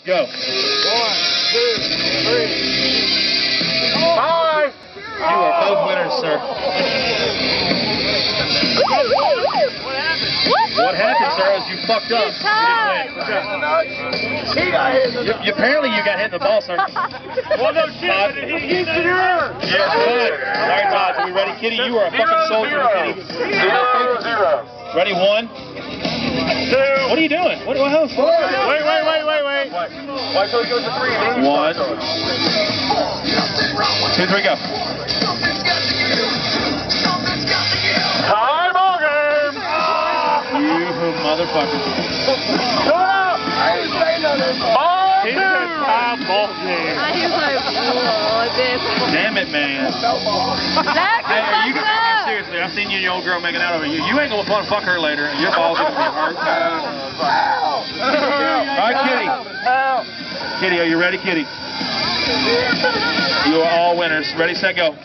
Go. 1, 2, 3. Bye. You are both winners, sir. What happened, sir, is you fucked up. You didn't win. Apparently you got hit in the ball, sir. Well, no shit. He's the error. Yeah, good. All right, Todd, are we ready? Kitty, you are a fucking soldier, Kitty. 0. Ready, 1. 2. What are you doing? What else? Wait. Wait till he goes to 3. 1, 2, 3, go. Time ball game. You motherfucker. Shut up. I didn't say nothing. He said time ball game. He's like, whoa, this. Damn it, man. Zach, Hey, are you fuck gonna, up. seriously, I've seen you and your old girl making out over you. You ain't gonna want to fuck her later, and your ball's gonna be hurt. All right, Kitty. Kitty, are you ready, Kitty? You are all winners. Ready, set, go. 1,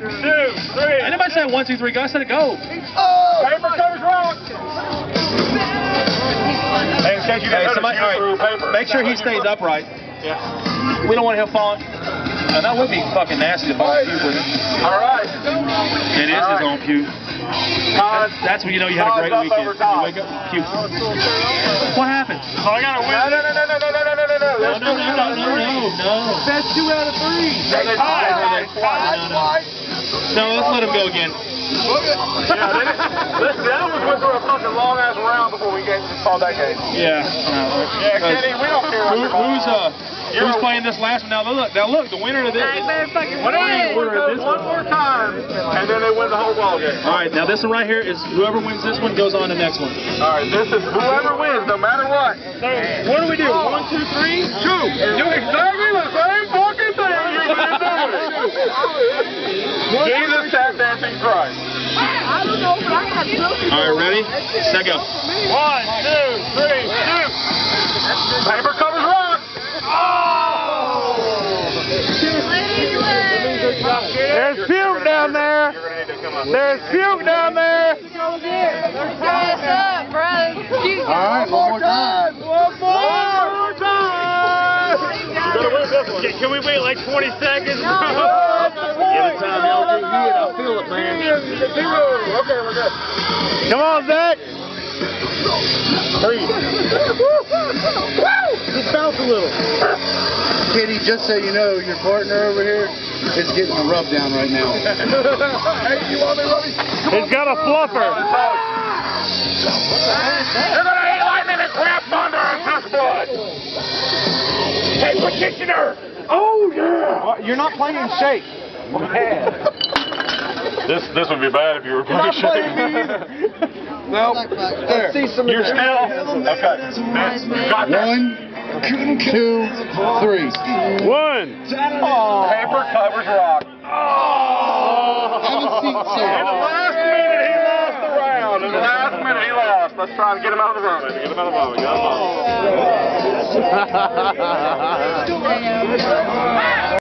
2, 3. Anybody say 1, 2, 3, go? I said it, go. Paper covers rock. Hey, in case you didn't Somebody, notice, all right, paper. make sure he stays upright. Yeah. We don't want him falling. That would be fucking nasty to fall puke with him. All right. It is his own puke. That's when you know you had a great weekend. You wake up with puke. What happened? So I gotta win. No. That's 2 out of 3. They tied. No, let's let him go again. Yeah, listen, that one went through a fucking long ass round before we saw that game. Yeah. Yeah, Kenny, we don't care. Who's playing this last one? Now look, the winner of this. I better fucking One win. more time, and then they win the whole ball game. All right, now this one right here is whoever wins this one goes on to the next one. All right, this is whoever wins, no matter what. So, what do we do? 1, 2, 3, 2. Do exactly the same fucking thing you've been doing. Jesus tap dancing Christ. I don't know, but I got something. All right, ready? Set, go. 1, 2, 3, 2. Paper covers rock. There's puke down there. There's puke down there. What's up, bro? All right, one more time. One more time. You gotta win this one. Can we wait like 20 seconds? Give it time, y'all do good. I feel it, man. 0. Okay, we're good. Come on, Zach. 3. Just bounce a little. Kitty, just so you know, your partner over here is getting a rub down right now. Hey, you want me, Robbie? He's got a fluffer. You're gonna eat lightning and crap thunder and piss blood. Hey, Petitioner. Oh, yeah. You're not playing shake. This would be bad if you were playing shake. Nope. There. You're still. Okay. Got that. 1, 2, 3. 1. Paper covers rock. Have a seat, sir. In the last minute, he lost the round. In the last minute, he lost. Let's try and get him out of the vomit. Get him out of the vomit. Get him out of the vomit.